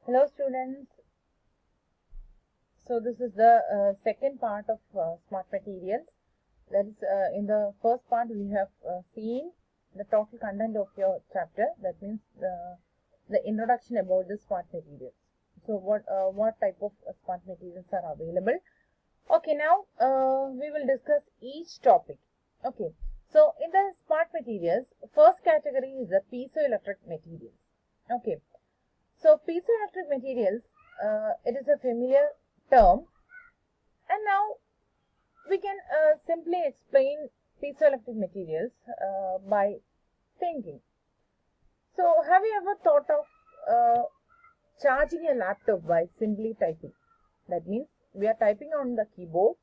Hello students. So this is the second part of smart materials. That is in the first part we have seen the total content of your chapter. That means the introduction about the smart materials. So what type of smart materials are available. Okay, now we will discuss each topic. Okay, so in the smart materials, first category is the piezoelectric materials. Okay, so piezoelectric materials, it is a familiar term, and now we can simply explain piezoelectric materials by thinking. So have you ever thought of charging a laptop by simply typing? That means we are typing on the keyboard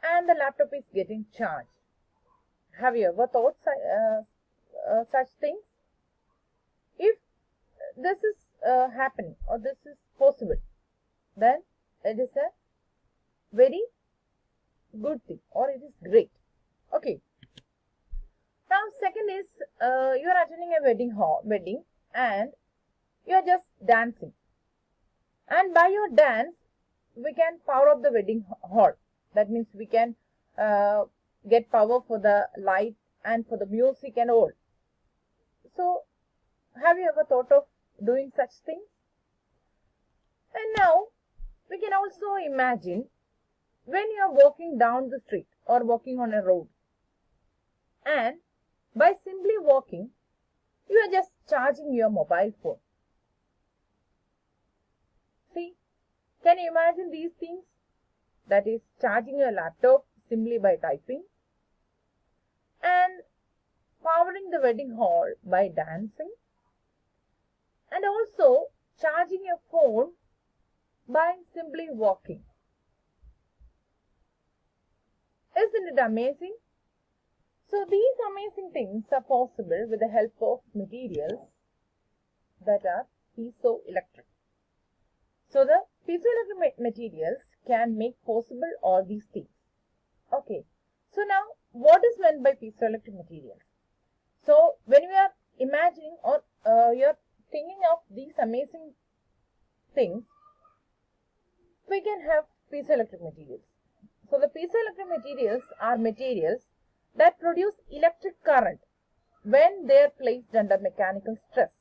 and the laptop is getting charged. Have you ever thought such things? If this is happening or this is possible, then it is a very good thing or it is great. Okay, now second is you are attending a wedding and you are just dancing, and by your dance we can power up the wedding hall. That means we can get power for the light and for the music and all. So have you ever thought of doing such things? And now we can also imagine when you are walking down the street or walking on a road, and by simply walking you are just charging your mobile phone. See, can you imagine these things? That is charging your laptop simply by typing, and powering the wedding hall by dancing, and also charging your phone by simply walking. Isn't it amazing? So these amazing things are possible with the help of materials that are piezoelectric. So the piezoelectric materials can make possible all these things. Okay, so now what is meant by piezoelectric materials? So when we are imagining or you're thinking of these amazing things, we can have piezoelectric materials. So the piezoelectric materials are materials that produce electric current when they are placed under mechanical stress.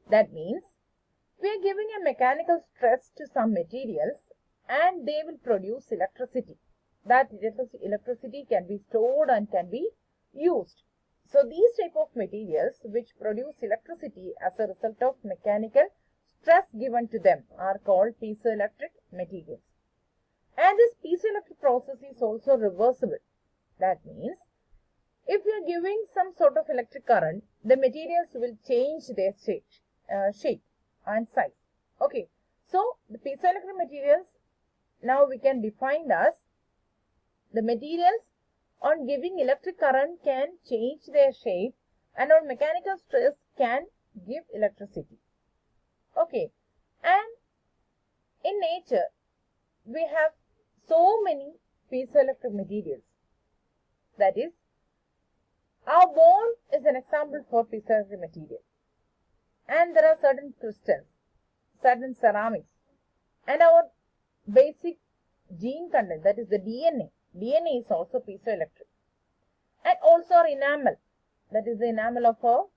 That means we are giving a mechanical stress to some materials and they will produce electricity. That electricity can be stored and can be used. So these type of materials which produce electricity as a result of mechanical stress given to them are called piezoelectric materials. And this piezoelectric process is also reversible. That means if you are giving some sort of electric current, the materials will change their shape and size. Okay, so the piezoelectric materials now we can define as the materials on giving electric current can change their shape and on mechanical stress can give electricity. Okay, and in nature we have so many piezoelectric materials. That is, our bone is an example for piezoelectric material, and there are certain crystals, certain ceramics, and our basic gene content, that is the DNA. DNA is also piezoelectric, and also our enamel, that is the enamel of our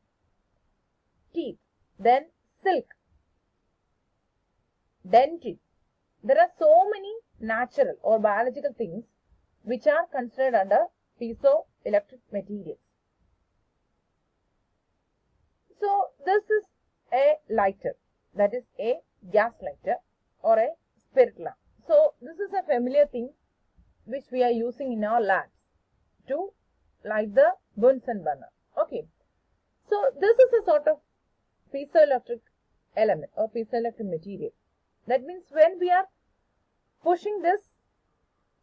teeth, then silk, dentin. There are so many natural or biological things which are considered under piezoelectric materials. So this is a lighter, that is a gas lighter or a spirit lamp. So this is a familiar thing which we are using in our labs to light the Bunsen burner. Okay, so this is a sort of piezoelectric element or piezoelectric material. That means when we are pushing this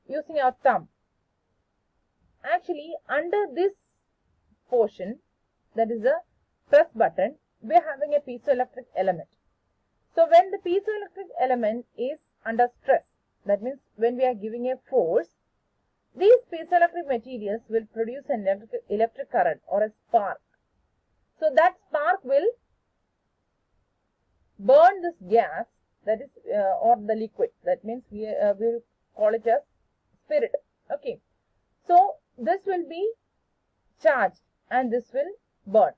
using our thumb, actually under this portion, that is the press button, we are having a piezoelectric element. So when the piezoelectric element is under stress, that means when we are giving a force, these piezoelectric materials will produce an electric current or a spark. So that spark will burn this gas, that is or the liquid, that means we will call it as spirit. Okay, so this will be charged and this will burn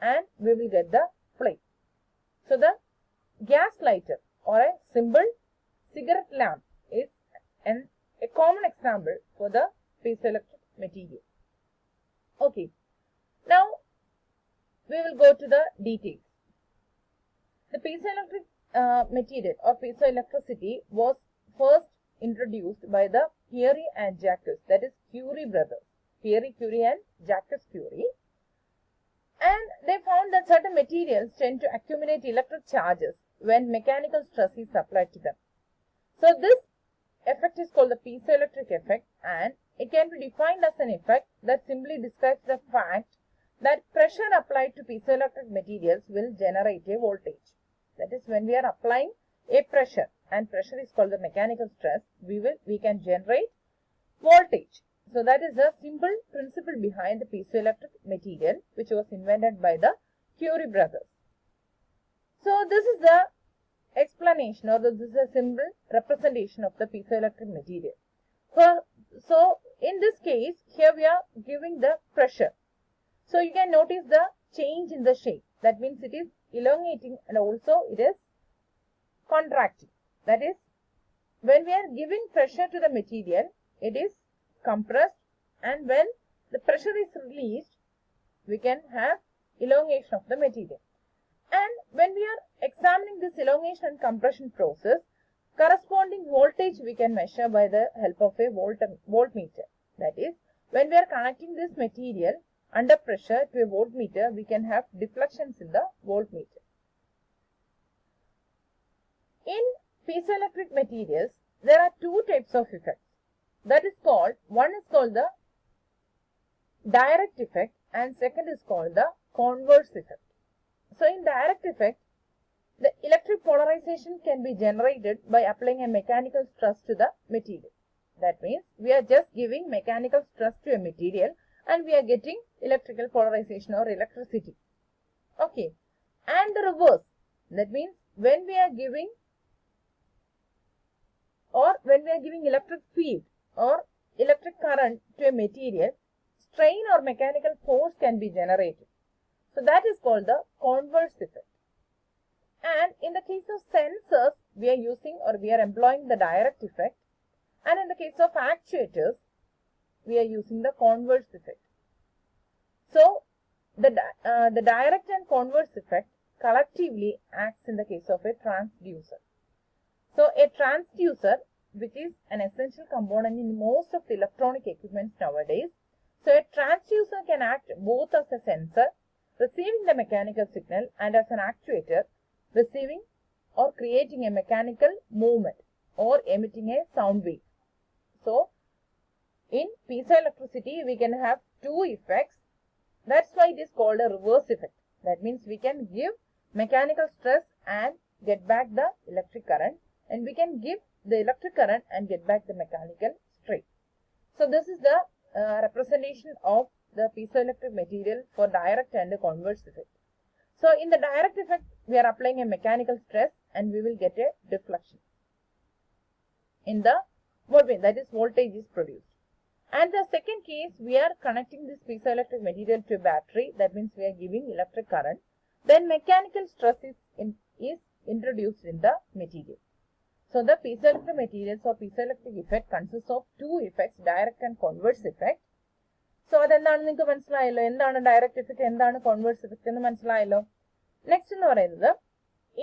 and we will get the flame. So the gas lighter or a simple cigarette lamp is a common example for the piezoelectric material. Okay, now we will go to the details. The piezoelectric material or piezoelectricity was first introduced by the Pierre and Jacques, that is Curie brothers, Pierre Curie and Jacques Curie, and they found that certain materials tend to accumulate electric charges when mechanical stress is applied to them. So this effect is called the piezoelectric effect, and it can be defined as an effect that simply describes the fact that pressure applied to piezoelectric materials will generate a voltage. That is, when we are applying a pressure, and pressure is called the mechanical stress, we can generate voltage. So that is the simple principle behind the piezoelectric material, which was invented by the Curie brothers. So this is the explanation, or this is a simple representation of the piezoelectric material. So in this case, here we are giving the pressure. So you can notice the change in the shape. That means it is elongating and also it is contracting. That is, when we are giving pressure to the material, it is compressed, and when the pressure is released, we can have elongation of the material. And when we are examining this elongation and compression process, corresponding voltage we can measure by the help of a voltmeter. That is, when we are connecting this material under pressure to a voltmeter, we can have deflections in the voltmeter. In piezoelectric materials, there are two types of effects. That is called, one is called the direct effect and second is called the converse effect. So in direct effect, the electric polarization can be generated by applying a mechanical stress to the material. That means we are just giving mechanical stress to a material and we are getting electrical polarization or electricity. Okay, and the reverse, that means when we are giving electric field or electric current to a material, strain or mechanical force can be generated. So that is called the converse effect. And in the case of sensors, we are employing the direct effect, and in the case of actuators, we are using the converse effect. So the direct and converse effect collectively acts in the case of a transducer. So a transducer, which is an essential component in most of the electronic equipments nowadays. So a transducer can act both as a sensor, receiving the mechanical signal, and as an actuator, receiving or creating a mechanical movement or emitting a sound wave. So in piezoelectricity, we can have two effects. That's why it is called a reverse effect. That means we can give mechanical stress and get back the electric current, and we can give the electric current and get back the mechanical strain. So this is the representation of the piezoelectric material for direct and converse effect. So in the direct effect, we are applying a mechanical stress and we will get a deflection in the voltage, that is voltage is produced. And the second case, we are connecting this piezoelectric material to a battery, that means we are giving electric current, then mechanical stress is introduced in the material. So the piezoelectric materials or piezoelectric effect consists of two effects, direct and converse effect. So അതെന്താണ് നിങ്ങൾക്ക് മനസ്സിലായല്ലോ, എന്താണ് direct effect, എന്താണ് converse effect എന്ന് മനസ്സിലായല്ലോ. Next എന്ന് പറയുന്നത്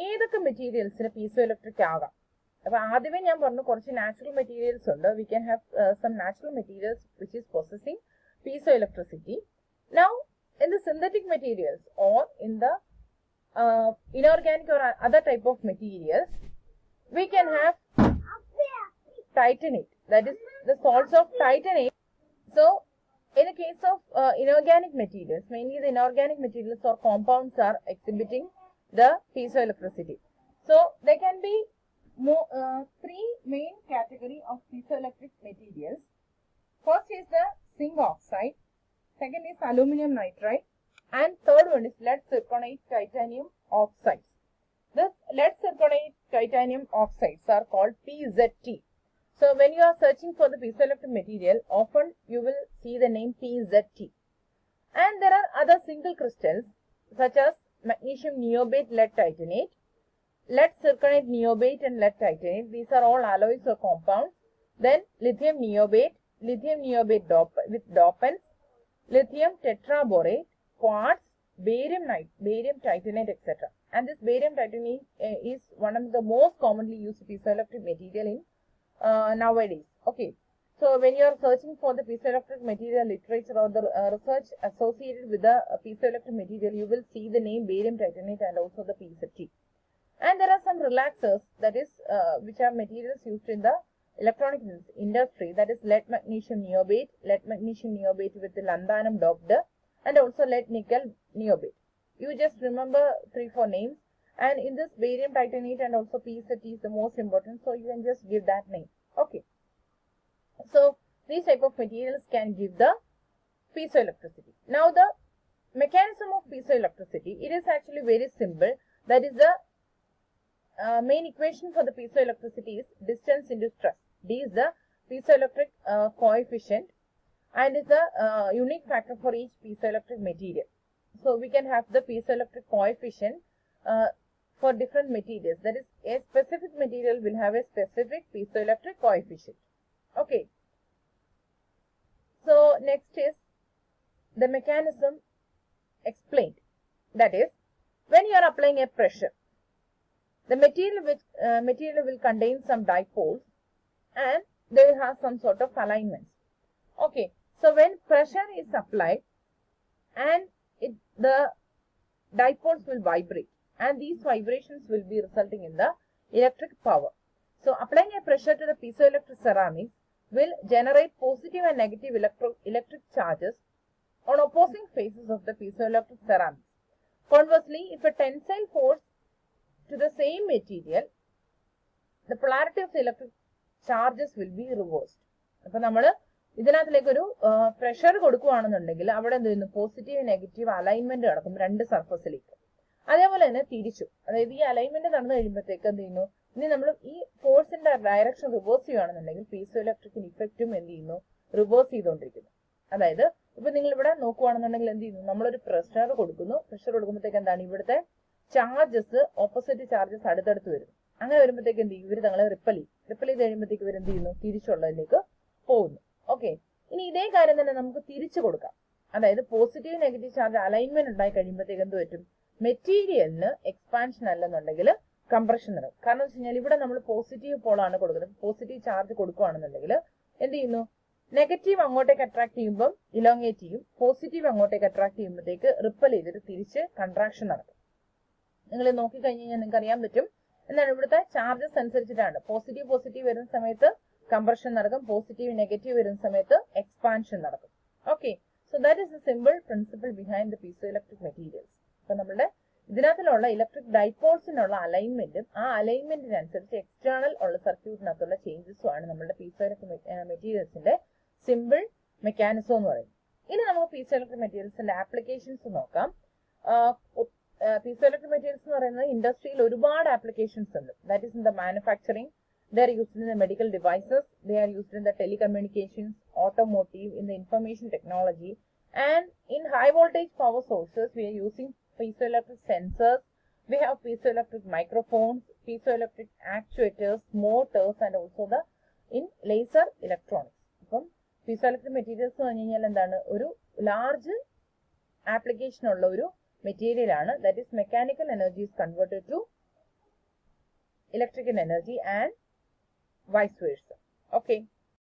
ഏതൊക്കെ മെറ്റീരിയൽസിന് പീസോ ഇലക്ട്രിക് ആകാം. അപ്പൊ ആദ്യമേ ഞാൻ പറഞ്ഞു കുറച്ച് നാച്ചുറൽ മെറ്റീരിയൽസ് ഉണ്ട്. We can have some natural materials which is possessing piezo electricity. Now in the synthetic materials or in the inorganic or other type of materials, we can have titanate, that is the salts of titanate. So in the case of inorganic materials, mainly the inorganic materials or compounds are exhibiting the piezoelectricity. So there can be three main category of piezoelectric materials. First is the zinc oxide, second is aluminum nitride, and third one is lead zirconate titanium oxides. The lead zirconate titanium oxides are called PZT. So when you are searching for the piezoelectric material, often you will see the name PZT. And there are other single crystals such as magnesium niobate lead titanate, lead zirconate niobate and lead titanate. These are all alloys or compounds. Then lithium niobate with dopants, lithium tetraborate, quartz, barium titanate, etc. And this barium titanate is one of the most commonly used piezoelectric material in nowadays. Okay. So when you are searching for the piezoelectric material literature or the research associated with the piezoelectric material, you will see the name barium titanate and also the PZT. And there are some relaxers, that is which are materials used in the electronic industry, that is lead magnesium niobate with the lanthanum doped, and also lead nickel niobate. You just remember 3-4 names, and in this barium titanate and also PZT is the most important, so you can just give that name. Okay. So these type of materials can give the piezoelectricity. Now the mechanism of piezoelectricity, it is actually very simple. That is the main equation for the piezoelectricity is distance into stress. D is the piezoelectric coefficient and is the unique factor for each piezoelectric material. So we can have the piezoelectric coefficient for different materials. That is, a specific material will have a specific piezoelectric coefficient. Okay. So next is the mechanism explained. That is, when you are applying a pressure, the material will contain some dipoles and they will have some sort of alignments. Okay. So when pressure is applied and the dipoles will vibrate, and these vibrations will be resulting in the electric power. So applying a pressure to the piezoelectric ceramics will generate positive and negative electric charges on opposing faces of the piezoelectric ceramics. Conversely, if a tensile force to the same material, the polarity of the electric charges will be reversed. അപ്പോൾ നമ്മൾ ഇതിനകത്തിലേക്ക് ഒരു pressure കൊടുക്കുകയാണെന്നുണ്ടെങ്കിൽ അവിടെ എന്ത് ചെയ്യുന്നു, positive negative alignment നടക്കും രണ്ട് സർഫസിലേക്ക്. അതേപോലെ തന്നെ തിരിച്ചു, അതായത് ഈ അലൈൻമെന്റ് നടന്നു കഴിയുമ്പോഴത്തേക്ക് എന്ത് ചെയ്യുന്നു, ഇനി നമ്മൾ ഈ ഫോഴ്സിന്റെ ഡയറക്ഷൻ റിവേഴ്സ് ചെയ്യുകയാണെന്നുണ്ടെങ്കിൽ പീസോ ഇലക്ട്രിക് ഇഫക്റ്റും എന്ത് ചെയ്യുന്നു, റിവേഴ്സ് ചെയ്തുകൊണ്ടിരിക്കുന്നു. അതായത് ഇപ്പൊ നിങ്ങൾ ഇവിടെ നോക്കുകയാണെന്നുണ്ടെങ്കിൽ എന്ത് ചെയ്യുന്നു, നമ്മളൊരു പ്രഷർ കൊടുക്കുന്നു. പ്രഷർ കൊടുക്കുമ്പോഴത്തേക്ക് എന്താണ്, ഇവിടുത്തെ ചാർജസ് ഓപ്പോസിറ്റ് ചാർജസ് അടുത്തടുത്ത് വരും. അങ്ങനെ വരുമ്പോഴത്തേക്ക് എന്ത് ചെയ്യും, ഇവർ തങ്ങളെ റിപ്പൽ ചെയ്ത് കഴിയുമ്പോഴത്തേക്ക് ഇവർ എന്ത് ചെയ്യുന്നു, തിരിച്ചുള്ളതിലേക്ക് പോകുന്നു. ഓക്കെ, ഇനി ഇതേ കാര്യം തന്നെ നമുക്ക് തിരിച്ചു കൊടുക്കാം. അതായത് പോസിറ്റീവ് നെഗറ്റീവ് ചാർജ് അലൈൻമെന്റ് ഉണ്ടായി കഴിയുമ്പോഴത്തേക്ക് എന്ത് പറ്റും, മെറ്റീരിയലിന് എക്സ്പാൻഷൻ അല്ലെന്നുണ്ടെങ്കിൽ കംപ്രഷൻ നടക്കും. കാരണം വെച്ച് കഴിഞ്ഞാൽ ഇവിടെ നമ്മൾ പോസിറ്റീവ് പോളാണ് കൊടുക്കുന്നത്. പോസിറ്റീവ് ചാർജ് കൊടുക്കുകയാണെന്നുണ്ടെങ്കിൽ എന്ത് ചെയ്യുന്നു, നെഗറ്റീവ് അങ്ങോട്ടേക്ക് അട്രാക്ട് ചെയ്യുമ്പോൾ ഇലോങ്ങേറ്റ് ചെയ്യും, പോസിറ്റീവ് അങ്ങോട്ടേക്ക് അട്രാക്ട് ചെയ്യുമ്പോഴത്തേക്ക് റിപ്പൽ ചെയ്തിട്ട് തിരിച്ച് കൺട്രാക്ഷൻ നടക്കും. നിങ്ങൾ നോക്കിക്കഴിഞ്ഞ് കഴിഞ്ഞാൽ നിങ്ങൾക്ക് അറിയാൻ പറ്റും. എന്താണ്, ഇവിടുത്തെ ചാർജസ് അനുസരിച്ചിട്ടാണ്. പോസിറ്റീവ് വരുന്ന സമയത്ത് കംപ്രഷൻ നടക്കും, പോസിറ്റീവ് നെഗറ്റീവ് വരുന്ന സമയത്ത് എക്സ്പാൻഷൻ നടക്കും. Okay, so that is the simple principle behind the piezo electric materials. അപ്പൊ നമ്മുടെ ഇതിനകത്തിലുള്ള ഇലക്ട്രിക് ഡൈപോൾസിനുള്ള അലൈൻമെന്റും ആ അലൈൻമെന്റിനനുസരിച്ച് എക്സ്റ്റേണൽ ഉള്ള സർക്യൂട്ടിനകത്തുള്ള ചേഞ്ചസും ആണ് നമ്മുടെ പീസോ ഇലക്ട്രിക് മെറ്റീരിയൽസിന്റെ സിമ്പിൾ മെക്കാനിസം എന്ന് പറയുന്നത്. ഇനി നമുക്ക് പീസോ ഇലക്ട്രിക് മെറ്റീരിയൽസിന്റെ ആപ്ലിക്കേഷൻസ് നോക്കാം. പീസോ ഇലക്ട്രിക് മെറ്റീരിയൽസ് എന്ന് പറയുന്നത് ഇൻഡസ്ട്രിയിൽ ഒരുപാട് ആപ്ലിക്കേഷൻസ് ഉണ്ട്. That is in the manufacturing, they are used in the medical devices, they are used in the telecommunications, automotive, in the information technology, and in high voltage power sources we are using piezoelectric sensors, we have piezoelectric microphones, piezoelectric actuators, motors, and also the in laser electronics. അപ്പം piezoelectric materials എന്ന് പറഞ്ഞു കഴിഞ്ഞാൽ എന്താണ്, ഒരു large application ഉള്ള ഒരു material ആണ്. That is mechanical energy is converted to electrical energy and vice versa. Okay.